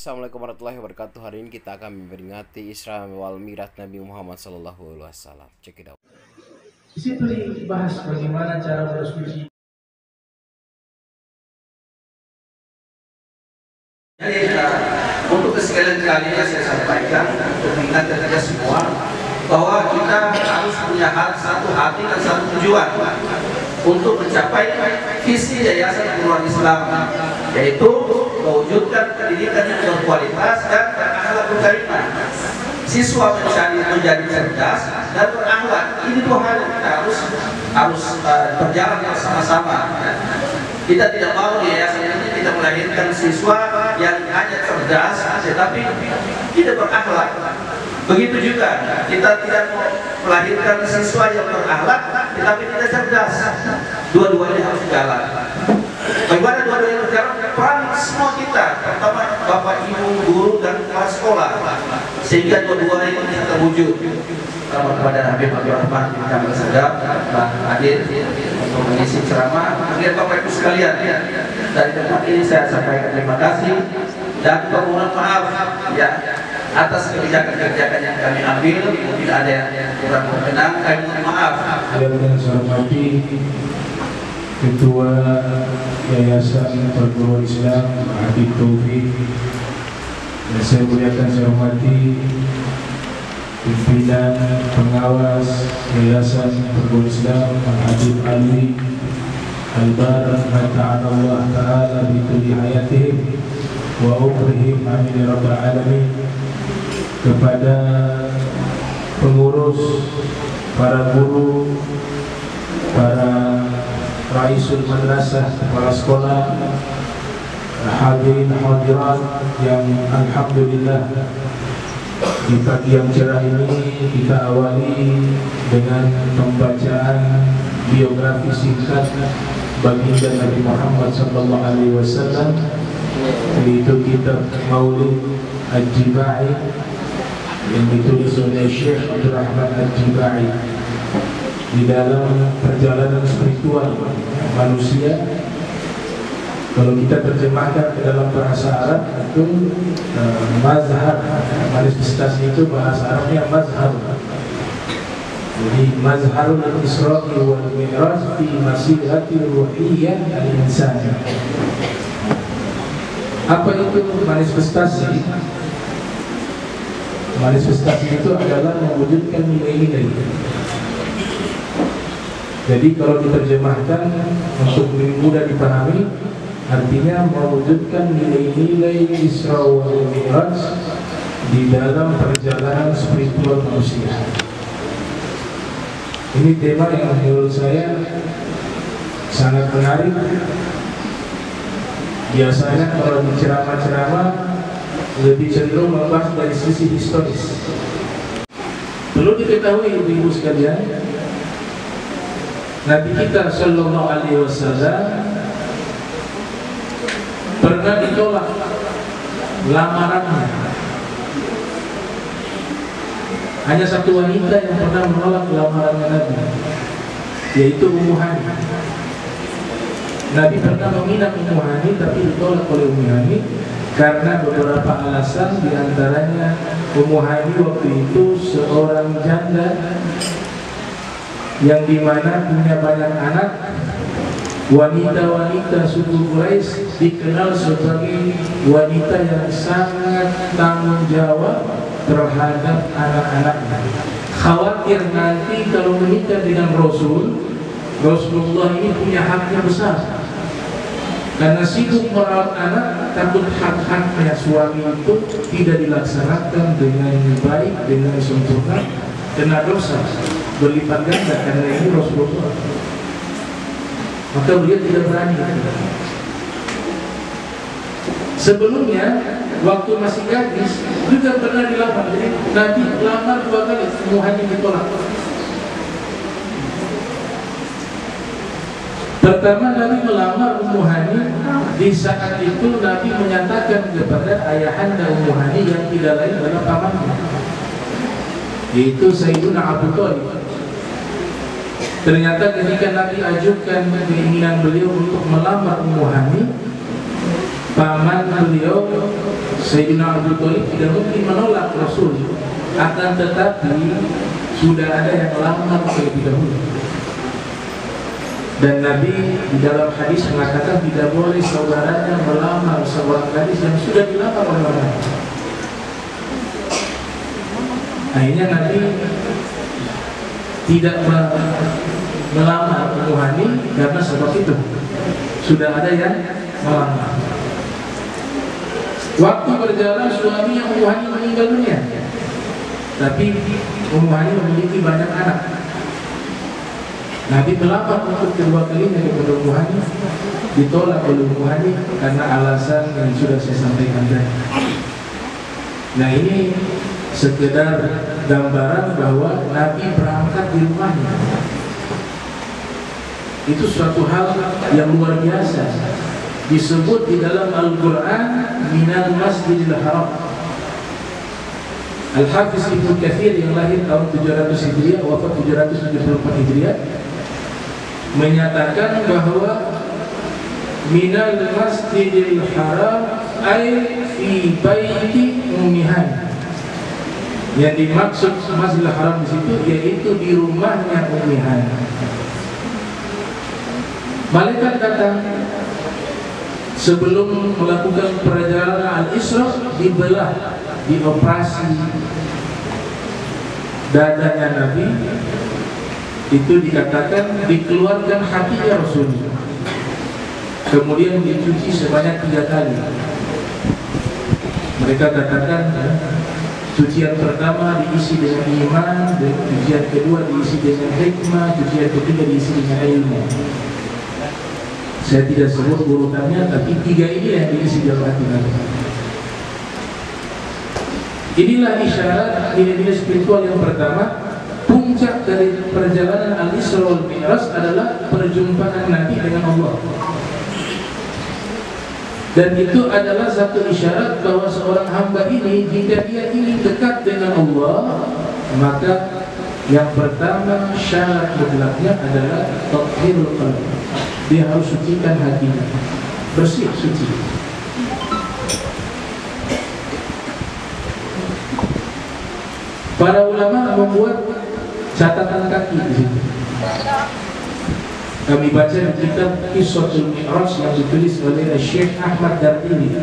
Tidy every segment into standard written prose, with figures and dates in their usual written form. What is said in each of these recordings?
Assalamualaikum warahmatullahi wabarakatuh. Hari ini kita akan memperingati Isra wal Mi'raj Nabi Muhammad SAW. Check it out. Di situ dibahas bagaimana cara bersuci. Jadi untuk kesekalian kalinya saya sampaikan untuk mengingatkan kita semua bahwa kita harus punya satu hati dan satu tujuan untuk mencapai visi Yayasan Nurul Islam, yaitu mewujudkan pendidikan yang berkualitas dan berakhlak karimah. Siswa mencari menjadi cerdas dan berakhlak. Ini dua hal yang kita harus berjalan bersama-sama. Kita tidak mau di yayasan ini kita melahirkan siswa yang hanya cerdas tetapi tidak berakhlak. Begitu juga kita tidak mau melahirkan siswa yang berakhlak tetapi tidak cerdas. Dua-duanya harus jalan. Bagaimana dua-duanya harus jalan? Peran semua kita, terutama bapak, ibu, guru dan kepala sekolah, sehingga dua-duanya itu bisa terwujud. Selamat kepada Habib Abdurrahman bin Kamil Sadap hadir untuk mengisi ceramah. Kemudian bapak ibu sekalian, dari tempat ini saya sampaikan terima kasih dan permohonan maaf ya atas kebijakan-kebijakan yang kami ambil. Mungkin ada yang kurang berkenan, kami mohon maaf. Yang saya hormati Ketua Yayasan Perguruan Islam Habib Taufik, dan saya muliakan, saya hormati pimpinan pengawas Yayasan Perguruan Islam Habib Alwi Al-Bar, Mata'ala Allah Ta'ala bituli hayatihim wa umrihim, amin ya rabbal alamin. Kepada pengurus, para guru, para Raisul Madrasah, kepala sekolah, hadirin hadirat yang alhamdulillah di pagi yang cerah ini kita awali dengan pembacaan biografi singkat baginda Nabi Muhammad SAW, yaitu kitab Maulid Al-Jibai yang ditulis oleh Syekh Abdurrahman Al-Jibai. Di dalam perjalanan spiritual manusia, kalau kita terjemahkan ke dalam bahasa Arab itu mazhar, manifestasi itu bahasa Arabnya mazhar. Jadi mazharul Isra'i wal Mi'raj fi masirati ruhiyyah al-insan. Apa itu manifestasi? Manifestasi itu adalah mewujudkan nilai-nilai. Jadi kalau diterjemahkan untuk lebih mudah dipahami, artinya mewujudkan nilai-nilai Isra wal Mi'raj di dalam perjalanan spiritual manusia. Ini tema yang menurut saya sangat menarik. Biasanya kalau di ceramah-ceramah lebih cenderung membahas dari sisi historis. Perlu diketahui ibu-ibu sekalian, Nabi kita Sallallahu Alaihi Wasallam pernah ditolak lamarannya. Hanya satu wanita yang pernah menolak lamarannya Nabi, yaitu Ummu Hani. Nabi pernah meminang Ummu Hani, tapi ditolak oleh Ummu Hani karena beberapa alasan. Diantaranya Ummu Hani waktu itu seorang janda yang dimana punya banyak anak. Wanita-wanita suku Quraisy dikenal sebagai wanita yang sangat tanggung jawab terhadap anak-anaknya. Khawatir nanti kalau menikah dengan Rasulullah ini punya haknya besar, karena sibuk merawat anak, takut hak-haknya suami itu tidak dilaksanakan dengan baik, dengan sempurna, kena dosa berlipat ganda karena ini Rasulullah. Maka beliau tidak berani. Sebelumnya waktu masih gadis juga pernah dilamar. Jadi Nabi lamar 2 kali, Ummu Hani ditolak. Pertama Nabi melamar Ummu Hani, di saat itu Nabi menyatakan kepada ayahanda Ummu Hani yang tidak lain adalah pamannya, yaitu Sayyiduna Abu Thalib. Ternyata ketika Nabi ajukan keinginan beliau untuk melamar Ummu Hani, paman beliau Sayyidina Abu Thalib tidak mungkin menolak Rasul, akan tetapi sudah ada yang lamar terlebih dahulu. Dan Nabi di dalam hadis mengatakan tidak boleh saudaranya melamar seorang gadis yang sudah dilamar oleh orang lain. Akhirnya Nabi tidak melamar Ummu Hani karena sebab itu sudah ada yang melamar. Waktu berjalan suami yang Ummu Hani meninggal dunia, tapi Ummu Hani memiliki banyak anak. Nabi melamar untuk kedua kalinya kepada Ummu Hani, ditolak oleh Ummu Hani karena alasan yang sudah saya sampaikan tadi. Nah, ini sekedar gambaran bahwa Nabi berangkat di rumahnya. Itu suatu hal yang luar biasa. Disebut di dalam Al-Quran minal masjidil haram. Al-Hafiz Ibnu Katsir yang lahir tahun 700 Hijriah, wafat 774 Hijriah, menyatakan bahwa minal masjidil haram ay fi baiti Ummi Hani. Yang dimaksud Masjidil Haram di situ yaitu di rumahnya Ummi Hani. Malaikat datang sebelum melakukan perjalanan Al-Isra, dibelah, dioperasi dadanya Nabi. Itu dikatakan dikeluarkan hatinya Rasulullah. Kemudian dicuci sebanyak 3 kali. Mereka katakan cucian pertama diisi dengan iman, dan cucian kedua diisi dengan hikmah, cucian ketiga diisi dengan ilmu. Saya tidak sebut urutannya, tapi 3 ini yang diisi dalam hati Nabi. Inilah isyarat nilai-nilai spiritual yang pertama. Puncak dari perjalanan Al-Isra wal Mi'raj adalah perjumpaan Nabi dengan Allah. Dan itu adalah satu isyarat bahwa seorang hamba ini jika dia ingin dekat dengan Allah, maka yang pertama syarat mutlaknya adalah tathhirul qalbi. Dia harus sucikan hatinya, bersih, suci. Para ulama membuat catatan kaki di situ. Kami baca di kitab Qissatul Mi'raj yang ditulis oleh Syekh Ahmad Dartili.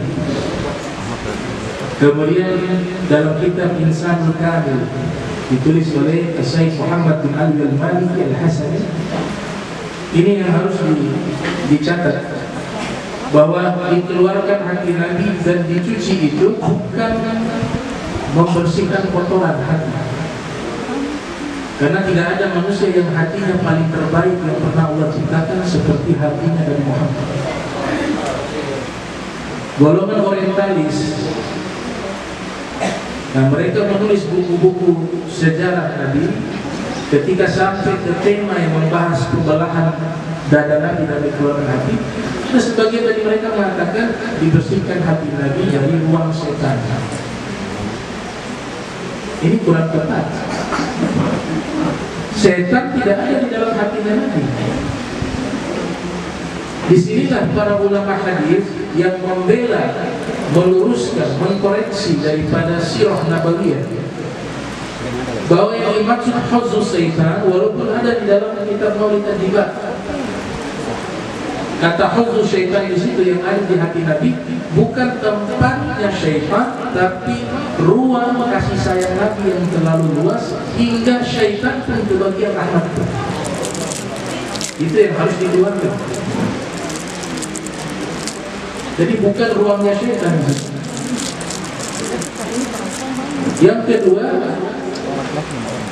Kemudian dalam kitab Insanul Kamil ditulis oleh Syekh Muhammad bin Ali al-Maliki al-Hasani. Ini yang harus dicatat, bahwa dikeluarkan hati Nabi dan dicuci itu bukan membersihkan kotoran hati. Karena tidak ada manusia yang hatinya paling terbaik yang pernah Allah ciptakan seperti hatinya Nabi Muhammad. Golongan orientalis, nah mereka menulis buku-buku sejarah Nabi. Ketika sampai ke tema yang membahas pembelahan dada Nabi dan dikeluarkan hati, ada sebagian dari mereka mengatakan dibersihkan hati Nabi dari ruang setan. Ini kurang tepat. Setan tidak ada di dalam hati Nabi. Disinilah para ulama hadis yang membela, meluruskan, mengkoreksi daripada sirah nabawiyah, bahwa yang dimaksud huzzus syaitan walaupun ada di dalam kitab Maulid Ad-Diba. Kata huzzus syaitan di situ yang ada di hati Nabi bukan tempatnya syaitan, tapi ruang kasih sayang Nabi yang terlalu luas hingga syaitan pun kebagian rahmat. Itu yang harus dikeluarkan. Jadi bukan ruangnya syaitan. Yang kedua,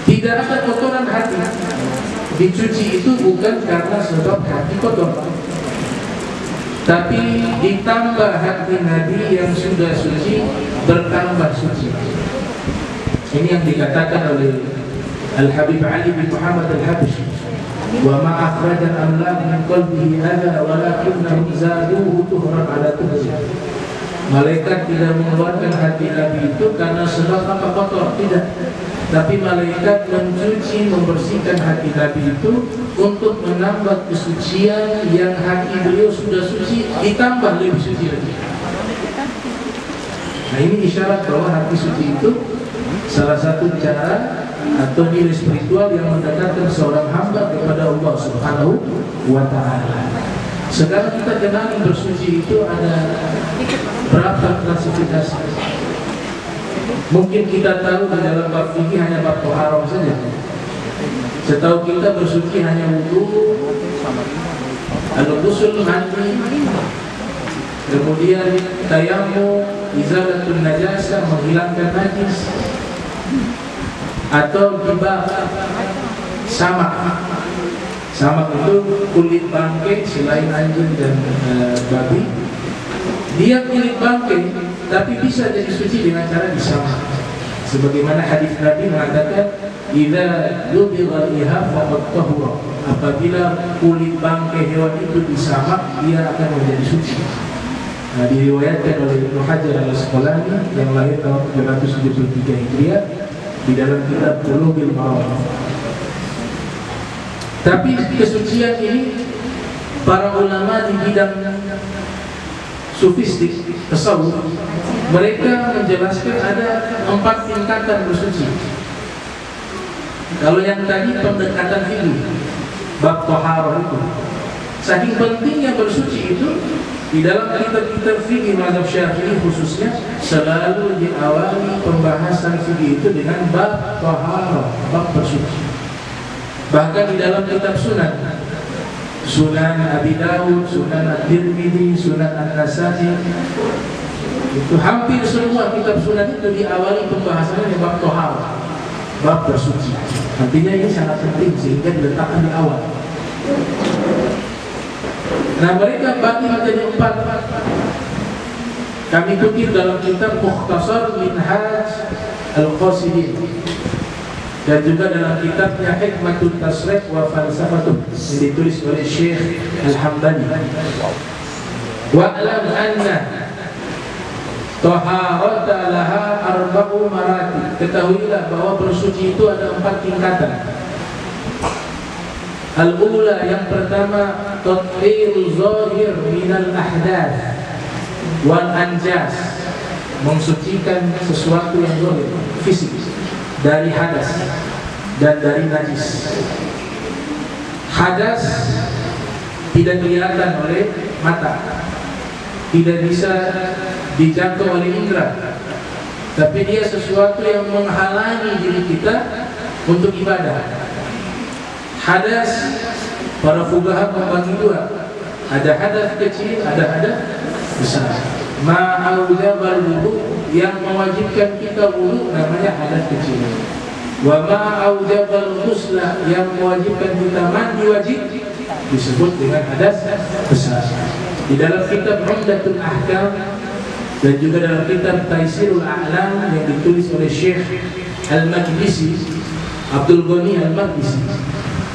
tidak ada kotoran hati. Dicuci itu bukan karena sebab hati kotor, tapi ditambah hati Nabi yang sudah suci bertambah suci. Ini yang dikatakan oleh Al-Habib Ali bin Muhammad Al-Habsyi, wa ma akhrajan amlak min qalbihi hadha walakinnahum zaduhu tuhran ala tuhri. Malaikat tidak mengeluarkan hati Nabi itu karena sebab apa kotor, tidak. Tapi malaikat mencuci, membersihkan hati Nabi itu untuk menambah kesucian yang hati beliau sudah suci, ditambah lebih suci lagi. Nah ini isyarat bahwa hati suci itu salah satu cara atau nilai spiritual yang mendekatkan seorang hamba kepada Allah Subhanahu wa Ta'ala. Sekarang kita kenali bersuci itu ada berapa klasifikasi. Mungkin kita tahu di dalam bab fikih hanya bab taharah saja. Setahu kita bersuci hanya wudu, al-ghusl mandi, kemudian tayammum, izalatun najasah, menghilangkan najis, atau jibah samak. Samak itu kulit bangkai selain anjing dan babi. Dia kulit bangkai tapi bisa jadi suci dengan cara disamak. Sebagaimana hadis Nabi mengatakan, "Idza yudhira ihab faqad tahura." Apabila kulit bangkai hewan itu disamak, dia akan menjadi suci. Nah, diriwayatkan oleh Ibnu Hajar al-Asqalani yang lahir tahun 773 Hijriah di dalam kitab Bulughul Maram. Tapi kesucian ini para ulama di bidang sufistik, tasawuf, mereka menjelaskan ada 4 tingkatan bersuci. Kalau yang tadi pendekatan fikih, bab taharah itu, saking pentingnya bersuci itu, di dalam kitab-kitab fikih mazhab Syafi'i khususnya selalu diawali pembahasan fikih itu dengan bab taharah, bab bersuci. Bahkan di dalam kitab Sunan, Sunan Abi Dawud, Sunan At-Tirmidzi, Sunan An-Nasa'i, itu hampir semua kitab Sunan itu diawali pembahasannya dengan bab taharah, bab bersuci. Artinya ini sangat penting sehingga diletakkan di awal. Nah, mereka bagi menjadi 4. Kami kutip dalam kitab Mukhtasar Minhaj Al-Qasidin dan juga dalam kitabnya Hikmatut Tasrif wa Falsafatuh yang ditulis oleh Syekh Al-Hambali. Wa'lam anna taharata laha arba'u maratib. Ketahuilah bahwa bersuci itu ada 4 tingkatan. Al-ula, yang pertama, tathhirul zahir minal ahdath wal anjas, mensucikan sesuatu yang zahir, fisik, dari hadas dan dari najis. Hadas tidak kelihatan oleh mata, tidak bisa dijangkau oleh indera, tapi dia sesuatu yang menghalangi diri kita untuk ibadah. Hadas, para fuqaha membagi 2. Ada hadas kecil, ada hadas besar. Ma'aujabal wudu, yang mewajibkan kita wudu namanya hadas kecil. Wa ma'aujabal ghusla, yang mewajibkan kita mandi wajib, disebut dengan hadas besar. Di dalam kitab Umdatul Ahkam dan juga dalam kitab Taisirul A'lam yang ditulis oleh Syekh Al-Maqdisi, Abdul Ghani Al-Maqdisi,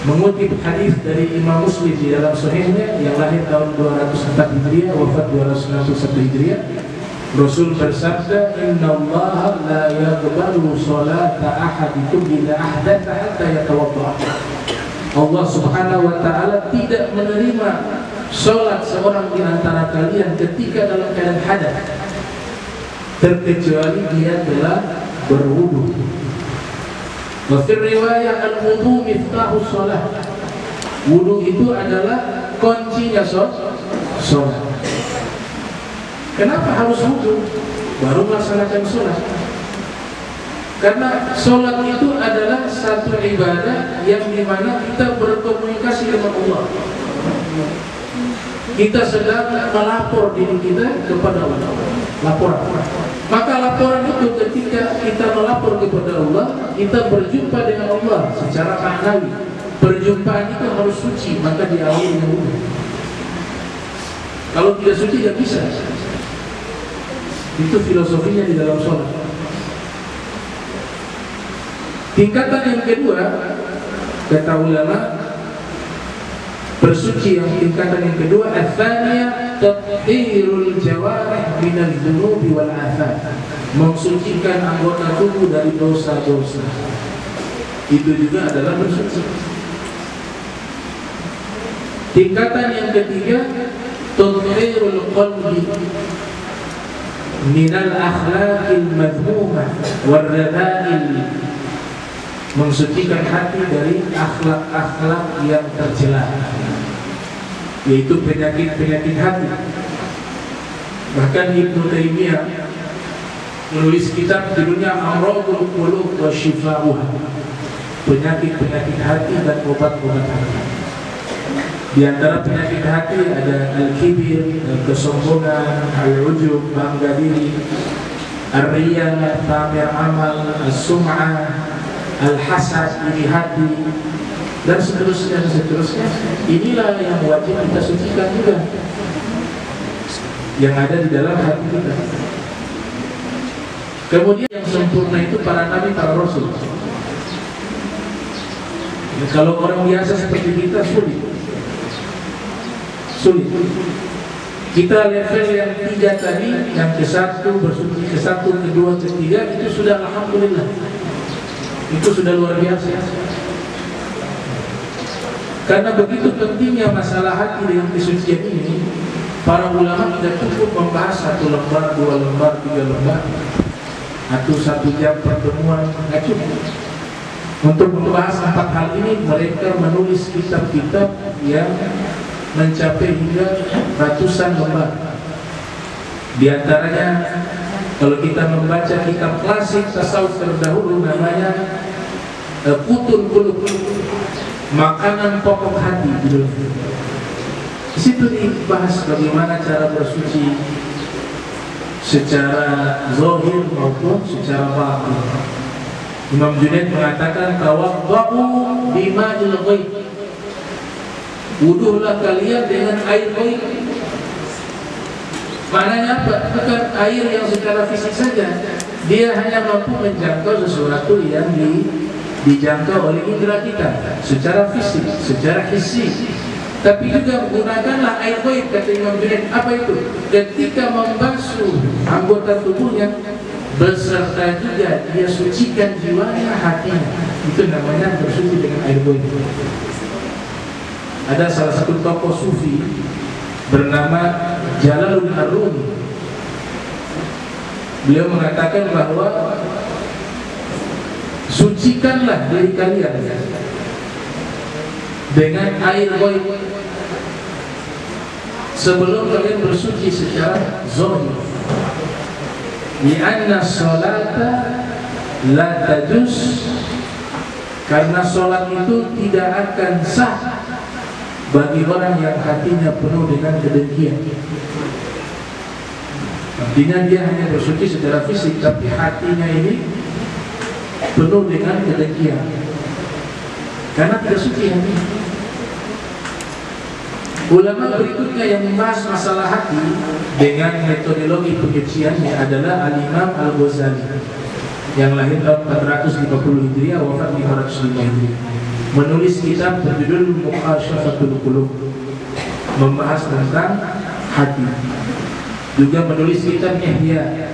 mengutip hadis dari Imam Muslim di dalam sahihnya yang lahir tahun 204 Hijriah, wafat 261 Hijriah. Rasul bersabda, "Innallaha la yaqbalu sholata ahadikum idza ahdatha hatta yatawadda." Allah Subhanahu wa Ta'ala tidak menerima sholat seorang di antara kalian ketika dalam keadaan hadas, terkecuali dia telah berwudu. Wa fi riwayah al-wudu miftahus shalah. Wudu itu adalah kuncinya sholat. Kenapa harus wudu baru melaksanakan sholat? Karena sholat itu adalah satu ibadah yang dimana kita berkomunikasi dengan Allah. Kita sedang melapor diri kita kepada Allah. Laporan. Maka laporan itu ketika kita melapor kepada Allah, kita berjumpa dengan Allah secara maknawi. Perjumpaan itu harus suci, maka diawali dengan wudu. Kalau tidak suci tidak bisa. Itu filosofinya di dalam sholat. Tingkatan yang kedua, kata ulama, bersuci yang tingkatan yang kedua, ats-tsaniyah tathhirul jawarih minal dzunubi wal afat, mensucikan anggota tubuh dari dosa-dosa. Itu juga adalah bersuci. Tingkatan yang ketiga, tathhirul qalbi, minal akhlaqil madhmumah warradha'il, mensucikan hati dari akhlak-akhlak yang tercela, yaitu penyakit-penyakit hati. Bahkan Ibnu Taimiyah menulis kitab judulnya Amradul Qulub wa Shifa'uha, penyakit-penyakit hati dan obat-obat hati. Di antara penyakit hati ada al-kibir, kesombongan, al-ujub, bangga diri, ar-riya, pamer amal, as-sum'ah, al-hasad, iri hati, dan seterusnya. Inilah yang wajib kita sucikan juga, yang ada di dalam hati kita. Kemudian yang sempurna itu para nabi, para rasul. Kalau orang biasa seperti kita sulit. Kita level yang 3 tadi, yang ke-1 bersuci, ke-1, ke-2, ke-3 itu sudah alhamdulillah. Itu sudah luar biasa. Karena begitu pentingnya masalah hati dengan kesucian ini, para ulama tidak cukup membahas 1 lembar, 2 lembar, 3 lembar, atau 1 jam pertemuan, tidak cukup. Untuk membahas 4 hal ini, mereka menulis kitab-kitab yang mencapai hingga ratusan lembar. Di antaranya, kalau kita membaca kitab klasik tasawuf terdahulu, namanya Qutul Qulub, makanan pokok hati. Di situ dibahas bagaimana cara bersuci secara zahir maupun secara batin. Imam Junaid mengatakan, tawaddu bima'il ghaib, wuduhlah kalian dengan air ghaib. Maknanya apa? Bukan air yang secara fisik saja, dia hanya mampu menjangkau sesuatu yang dijangkau oleh indera kita secara fisik, secara hissi. Tapi juga gunakanlah air ghaib, kata Imam Junaid. Apa itu? Ketika membasuh anggota tubuhnya, beserta juga dia sucikan jiwanya, hatinya. Itu namanya bersuci dengan air ghaib. Ada salah satu tokoh sufi bernama Jalaluddin Ar-Rumi. Beliau mengatakan bahwa sucikanlah diri kalian dengan air ghaib sebelum kalian bersuci secara zahir. Li'anna sholata la tajuz, karena sholat itu tidak akan sah bagi orang yang hatinya penuh dengan kedengkian. Artinya dia hanya bersuci secara fisik, tapi hatinya ini penuh dengan kedengkian, karena tidak suci hati. Ulama berikutnya yang membahas masalah hati dengan metodologi penyuciannya adalah Al-Imam Al-Ghazali, yang lahir tahun 450 Hijriah, wafat 505 Hijriah. Menulis kitab berjudul Muqashafatul Qulub, membahas tentang hati. Juga menulis kitab Ihya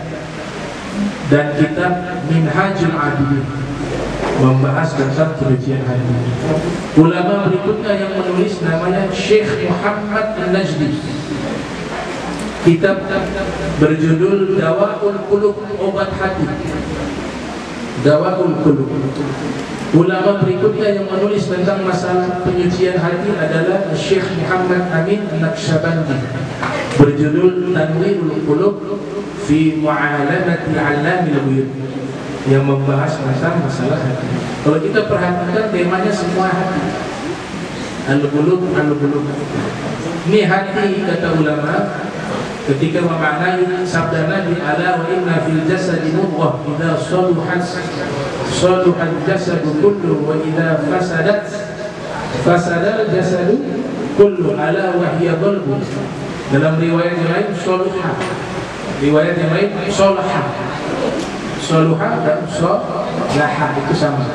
dan kitab Minhajul Abidin, membahas tentang kesucian hati. Ulama berikutnya yang menulis namanya Syekh Muhammad An-Najdi, kitab berjudul Dawaul Qulub, obat hati. Dawaul Qulub. Ulama berikutnya yang menulis tentang masalah penyucian hati adalah Syekh Muhammad Amin An-Naqsyabandi, berjudul Tanwirul Qulub fi Mu'alamati 'Allamil Ghuyub, yang membahas tentang masalah hati. Kalau kita perhatikan temanya semua hati. Al-Qulub, Al-Qulub. Ini hati, kata ulama, ketika memaknai sabda Nabi, ala wa inna fil jasadi mudghah idza saluhat saluhal jasadu kullu wa idza fasadal jasadu kullu, ala wa hiya qalbu. Dalam riwayat yang lain saluha, riwayat yang lain salaha. Saluha dan salaha itu sama.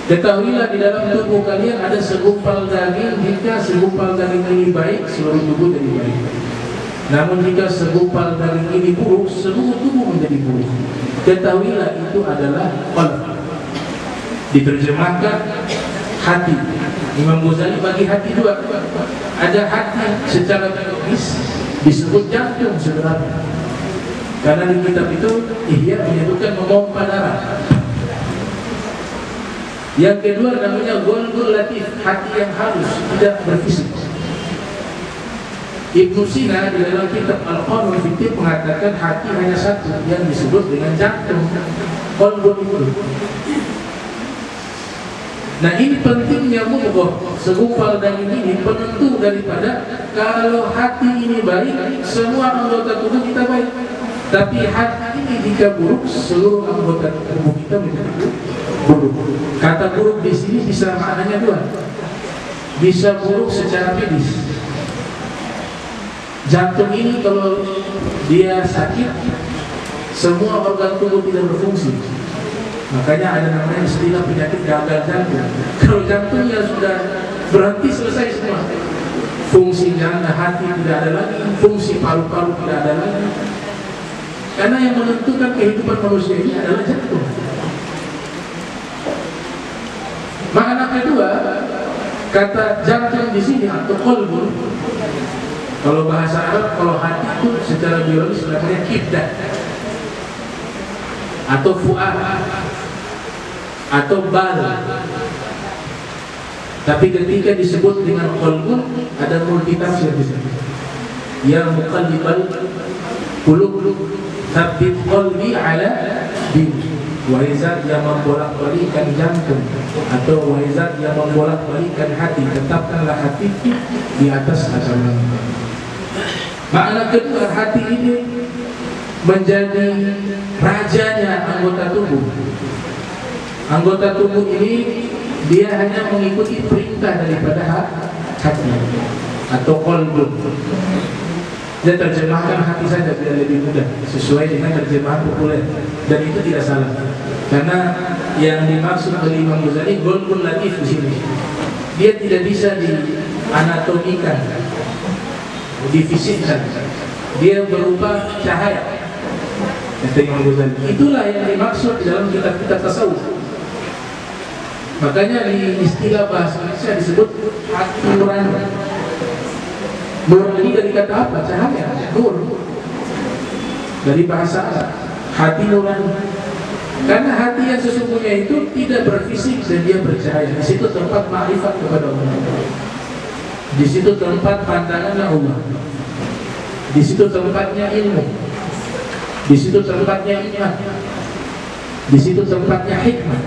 Ketahuilah di dalam tubuh kalian ada segumpal daging, jika segumpal daging ini baik, seluruh tubuh jadi baik. Namun jika segumpal daging ini buruk, seluruh tubuh menjadi buruk. Ketahuilah itu adalah qalb. Diterjemahkan hati. Imam Ghazali bagi hati dua. Ada hati secara biologis disebut jantung sebenarnya. Karena di kitab itu Ihya menyebutkan memompa darah. Yang kedua namanya golgol latif, hati yang halus, tidak berfisik. Ibnu Sina di dalam kitab Al-Qanun Fiqh mengatakan hati hanya satu yang disebut dengan jantung, qalbun itu. Nah ini pentingnya mudghah, segumpal daging ini penentu daripada kalau hati ini baik, semua anggota tubuh kita baik. Tapi hati ini jika buruk, seluruh anggota tubuh kita menjadi buruk. Kata buruk di sini bisa maknanya dua. Bisa buruk secara medis. Jantung ini kalau dia sakit, semua organ tubuh tidak berfungsi. Makanya ada namanya istilah penyakit gagal jantung. Kalau jantungnya sudah berhenti, selesai semua. Fungsi jantung hati tidak ada lagi, fungsi paru-paru tidak ada lagi. Karena yang menentukan kehidupan manusia ini adalah jantung. Makna kedua, kata jantung di sini atau qalbun, kalau bahasa Arab, kalau hati itu secara biologis namanya kibdah atau fuad atau bal. Tapi ketika disebut dengan qalbun ada multitafsir di sini. Ya muqallibal qulub tsabbit qalbi ala dini. Wahizat yang membolak-balikan jantung atau wahizat yang membolak-balikan hati, tetapkanlah hatiku di atas agama. Makna kedua, hati ini menjadi rajanya anggota tubuh. Anggota tubuh ini dia hanya mengikuti perintah daripada hati atau qalbun. Dia terjemahkan hati saja biar lebih mudah, sesuai dengan terjemahan populer, dan itu tidak salah. Karena yang dimaksud oleh Imam Ghazali golgol latif di sini, dia tidak bisa dianatomikan, difisikkan, dia berupa cahaya. Kata Imam Ghazali, itulah yang dimaksud dalam kitab-kitab tasawuf. Makanya di istilah bahasa Indonesia disebut hati nurani. Nur ini dari kata apa? Cahaya, nur. Dari bahasa Arab, hati nurani. Karena hati yang sesungguhnya itu tidak berfisik dan dia bercahaya. Di situ tempat ma'rifat kepada Allah. Di situ tempat pandangan Allah. Di situ tempatnya ilmu. Di situ tempatnya iman. Di situ tempatnya hikmah.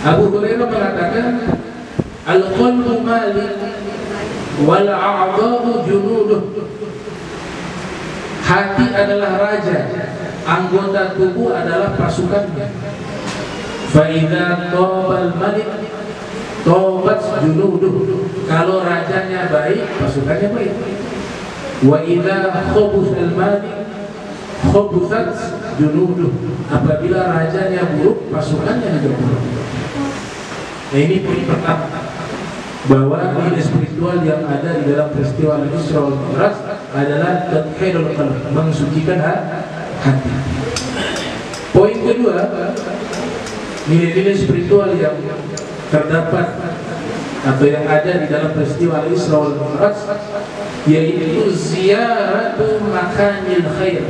Abu Hurairah mengatakan, al-qalbu malik wal a'dha'u junuduh. Hati adalah raja, anggota tubuh adalah pasukannya. Fa idza tawbal malik tawbat junuduh. Kalau rajanya baik, pasukannya baik. Wa idza khabuthal malik khabuthat junuduh. Apabila rajanya buruk, pasukannya juga buruk. Nah ini poin pertama, bahwa nilai spiritual yang ada di dalam peristiwa Isra wal Mi'raj adalah tathhirul qalb, mensucikan hati. Poin kedua, nilai-nilai spiritual yang terdapat atau yang ada di dalam peristiwa Isra wal Mi'raj yaitu ziyaratu makanil khair.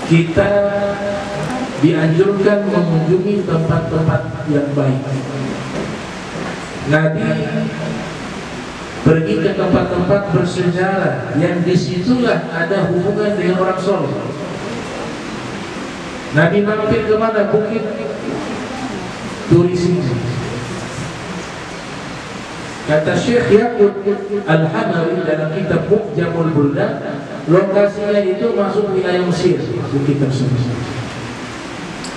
Kita dianjurkan mengunjungi tempat-tempat yang baik. Nabi pergi ke tempat-tempat bersejarah yang disitulah ada hubungan dengan orang soleh. Nabi mampir ke mana? Bukit Turisme. Kata Syekh Yaqub Al-Hanawi dalam kitab Mu'jamul Buldan, lokasinya itu masuk wilayah Mesir, bukit tersebut.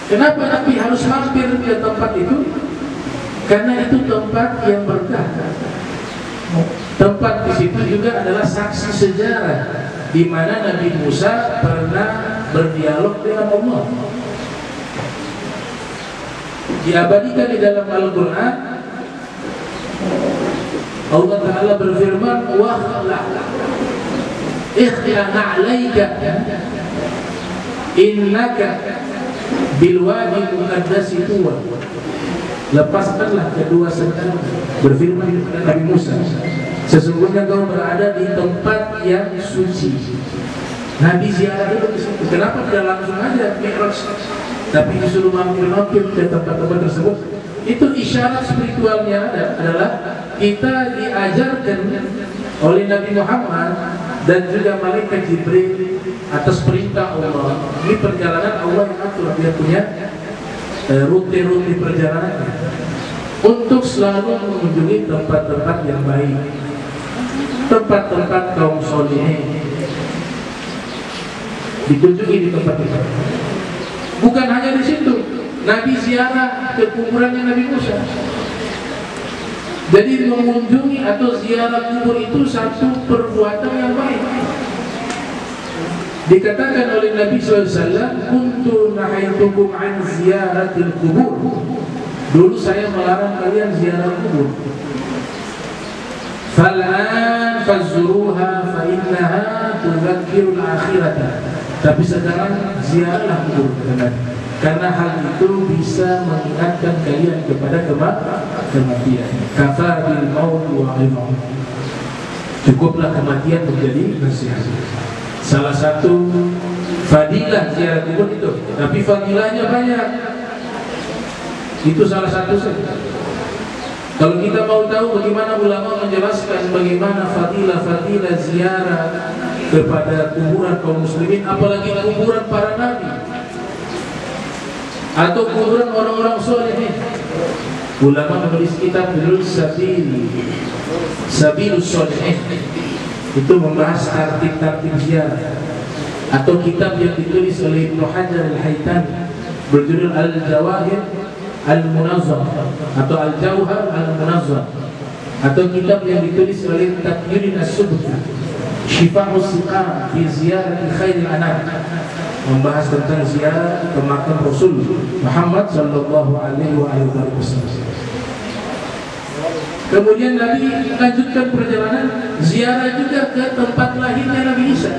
Kenapa Nabi harus mampir ke tempat itu? Karena itu tempat yang berkah. Tempat di situ juga adalah saksi sejarah di mana Nabi Musa pernah berdialog dengan Allah. Diabadikan di dalam Al-Quran, Allah Ta'ala berfirman, ikhla na'laika innaka bilwadi muqaddasi tuwa. Lepaskanlah kedua sendal, berfirman Nabi Musa, Sesungguhnya kau berada di tempat yang suci. Nabi ziarah dulu ke situ. Kenapa tidak langsung aja Mi'raj, tapi disuruh mampir-mampir ke tempat-tempat tersebut? Itu isyarat spiritualnya adalah kita diajarkan oleh Nabi Muhammad dan juga malaikat Jibril atas perintah Allah. Ini perjalanan Allah yang atur, dia punya rute-rute perjalanan untuk selalu mengunjungi tempat-tempat yang baik, tempat-tempat kaum solihin, dikunjungi di tempat itu. Bukan hanya di situ, Nabi ziarah ke kuburannya Nabi Musa. Jadi mengunjungi atau ziarah kubur itu satu perbuatan yang baik. Dikatakan oleh Nabi SAW, kuntu nahaitukum an ziyaratil kubur. Dulu saya melarang kalian ziarah kubur. Fal'an fazuruha fa innaha tudzakkirul akhirata. Tapi sekarang ziarahlah kubur, karena hal itu bisa mengingatkan kalian kepada kematian. Kafa bil maut wa ilmu. Cukuplah kematian menjadi nasihat. Salah satu fadilah ziarah kubur itu, tapi fadilahnya banyak. Itu salah satu saja. Kalau kita mau tahu bagaimana ulama menjelaskan bagaimana fadilah ziarah kepada kuburan kaum muslimin, apalagi kuburan para nabi atau kuburan orang-orang soleh, ulama menulis kitab judul Sabilus Soleh, itu membahas tartib ziarah, atau kitab yang ditulis oleh Ibnu Hajar Al-Haytami berjudul Al-Jawahir Al-Munazzam atau Al-Jauhar Al-Munazzam, atau kitab yang ditulis oleh Taqiyuddin As-Subki Syifa'us Siqam fi Ziyarati Khairil Anam, membahas tentang ziarah ke makam Rasul Muhammad sallallahu alaihi wasallam. Kemudian Nabi lanjutkan perjalanan ziarah juga ke tempat lahirnya Nabi Isa,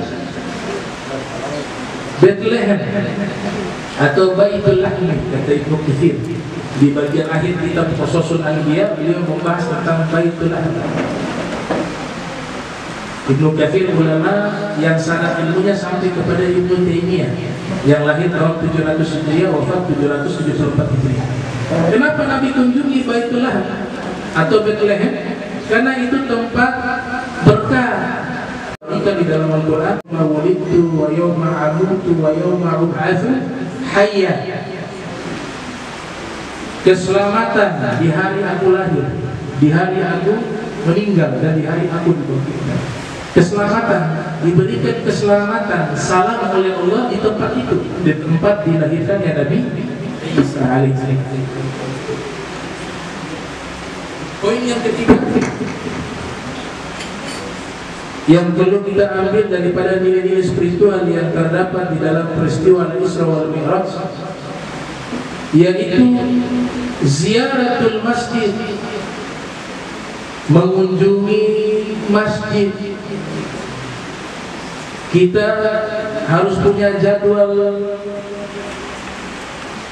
Bethlehem atau Baitul Lahmi, kata Ibnu Katsir. Di bagian akhir kitab Qasasul Anbiya beliau membahas tentang Baitul Lahmi. Ibnu Katsir ulama yang sanad ilmunya sampai kepada Ibnu Taimiyah yang lahir tahun 700 Hijriah, wafat 774 Hijriah. Kenapa Nabi kunjungi Baitul Lahmi atau Bethlehem? Karena itu tempat berkah. Kita di dalam Al-Qur'an, "Mawlidtu wa yawma amutu wa yawma ub'atsu hayya." Keselamatan di hari aku lahir, di hari aku meninggal, dan di hari aku dibangkitkan. Keselamatan, diberikan keselamatan, salam oleh Allah di tempat itu, di tempat dilahirkannya Nabi Isa alaihissalam. Poin yang ketiga yang perlu kita ambil daripada nilai-nilai spiritual yang terdapat di dalam peristiwa Isra wal Mi'raj, yaitu ziaratul masjid, mengunjungi masjid. Kita harus punya jadwal.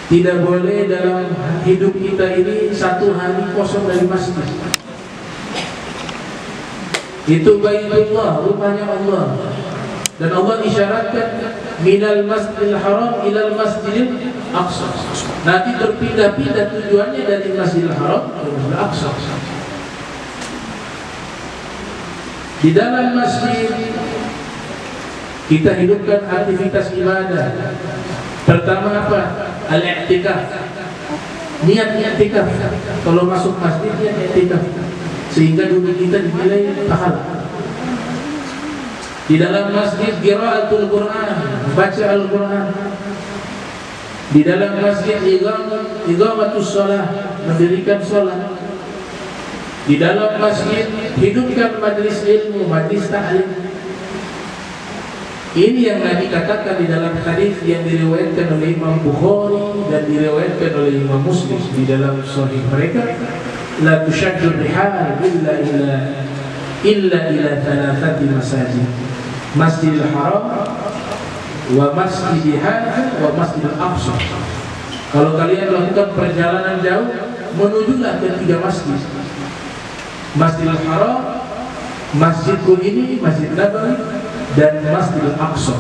Tidak boleh dalam hidup kita ini satu hari kosong dari masjid. Itu Baitullah, rumahnya Allah. Dan Allah isyaratkan minal masjidil haram ilal masjidil aqsa. Nanti berpindah-pindah tujuannya dari Masjidil Haram ke Masjidil Aqsa. Di dalam masjid kita hidupkan aktivitas ibadah. Pertama apa? Al-i'tikaf. Niat i'tikaf. Kalau masuk masjid niat i'tikaf, sehingga duduk kita dinilai pahala. Di dalam masjid qiraatul Quran, baca Al-Quran. Di dalam masjid iqamatus shalah, mendirikan salat. Di dalam masjid hidupkan majlis ilmu, majlis ta'lim. Ini yang Nabi katakan di dalam hadis yang diriwayatkan oleh Imam Bukhari dan diriwayatkan oleh Imam Muslim di dalam sahih mereka, la tushaddu rihal illa ila thalathati masajid. Masjidil Haram wa Masjidil Hadza wa Masjidil Aqsa. Kalau kalian melakukan perjalanan jauh, menujulah ke 3 masjid. Masjidil Haram, Masjidku ini Masjid Nabawi dan Masjidil Aqsa.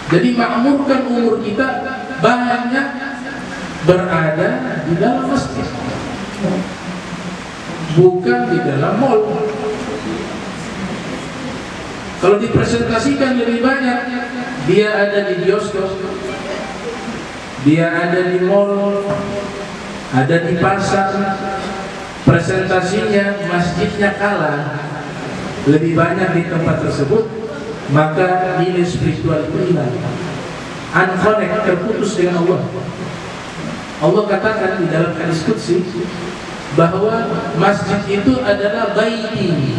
Jadi makmurkan umur kita banyak berada di dalam masjid, bukan di dalam mall. Kalau dipresentasikan lebih banyak, dia ada di bioskop, dia ada di mall, ada di pasar. Presentasinya masjidnya kalah lebih banyak di tempat tersebut, maka nilai spiritual itu hilang, unconnect, terputus dengan Allah. Allah katakan di dalam hadis qudsi bahwa masjid itu adalah baiti,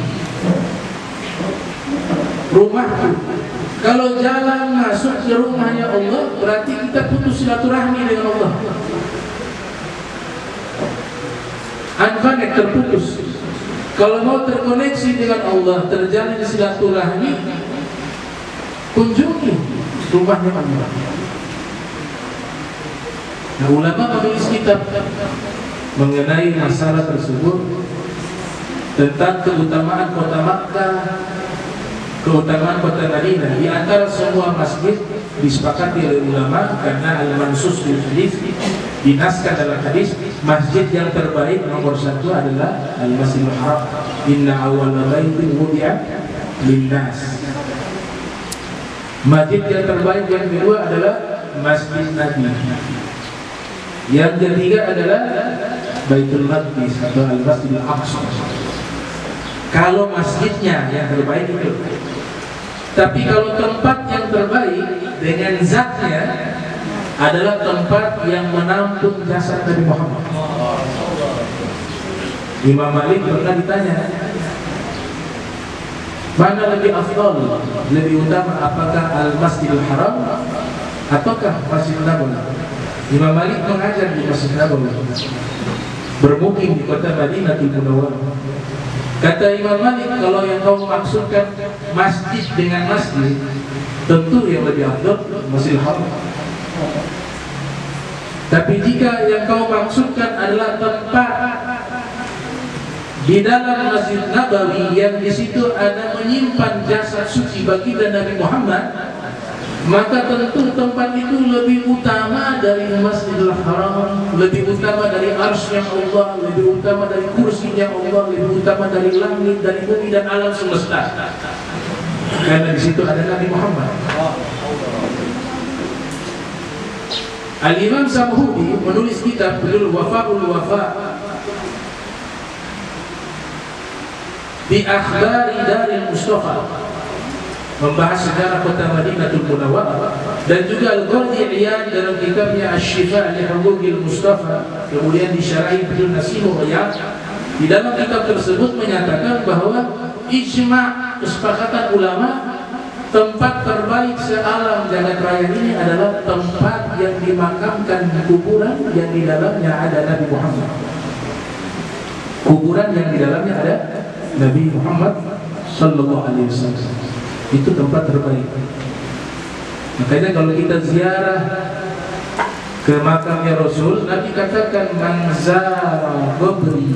rumahku. Kalau jalan masuk ke rumahnya Allah, berarti kita putus silaturahmi dengan Allah, unconnect, terputus. Kalau mau terkoneksi dengan Allah, terjalin silaturahmi, kunjungi rumahnya Allah. Nah, ulama menulis kitab mengenai masalah tersebut, tentang keutamaan kota Makkah, keutamaan kota Madinah. Di antara semua masjid disepakati oleh ulama, karena al-mansus bil hadis, dinaskan dalam hadis, masjid yang terbaik nomor satu adalah al-Masjidil Haram. Inna awwala baitin wudi'a linnas. Masjid yang terbaik yang kedua adalah Masjid Nabi. Yang ketiga adalah Baitul Maqdis atau Al-Masjidil Aqsa. Kalau masjidnya yang terbaik itu. Tapi kalau tempat yang terbaik dengan zatnya adalah tempat yang menampung jasad Nabi Muhammad. Imam Malik pernah ditanya, mana lebih afdal, lebih utama, apakah Al-Masjidil Haram ataukah Masjid Nabawi? Imam Malik mengajar di Masjid Nabawi, bermukim di kota Madinatul Munawwarah. Kata Imam Malik, kalau yang kau maksudkan masjid dengan masjid, tentu yang lebih afdal Masjidil Haram. Tapi jika yang kau maksudkan adalah tempat di dalam Masjid Nabawi yang di situ ada menyimpan jasad suci baginda Nabi Muhammad, maka tentu tempat itu lebih utama dari Masjidil Haram, lebih utama dari arsy-Nya Allah, lebih utama dari kursinya Allah, lebih utama dari langit, dari bumi dan alam semesta. Karena di situ ada Nabi Muhammad. Al-Imam Samhudi menulis kitab judul Wafa'ul Wafa' di Akhbari Daril Mustafa, membahas sejarah kota Madinatul Munawwarah, dan juga Al-Qadhi Iyad dalam kitabnya Asy-Syifa' li Huquqil Mustafa, kemudian disyarahi Ibnu Nasimur Riyad. Di dalam kitab tersebut menyatakan bahwa ijma', kesepakatan ulama, tempat terbaik sealam jagat raya ini adalah tempat yang dimakamkan kuburan yang di dalamnya ada Nabi Muhammad. Kuburan yang di dalamnya ada Nabi Muhammad sallallahu alaihi wasallam. Itu tempat terbaik. Makanya kalau kita ziarah ke makamnya Rasul, Nabi katakan man zara qabri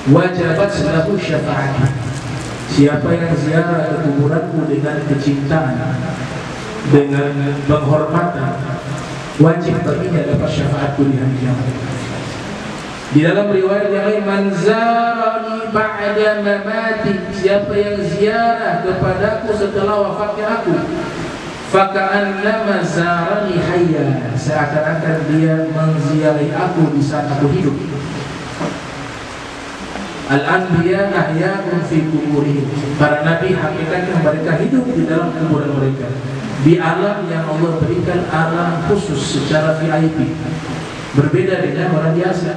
wajabat lahu syafa'ati. Siapa yang ziarah ke kuburanku dengan kecintaan, dengan penghormatan, wajib baginya dapat syafaatku di hari kiamat. Di dalam riwayat yang lain, man zarani ba'da mamati, siapa yang ziarah kepadaku setelah wafatnya aku, faka'annama zarani hayya, seakan-akan dia menziarahi aku di saat aku hidup. Al-anbiya ahya'un fi kuburihim, para nabi hakikatnya mereka hidup di dalam kuburan mereka, di alam yang Allah berikan alam khusus secara VIP, berbeda dengan orang biasa.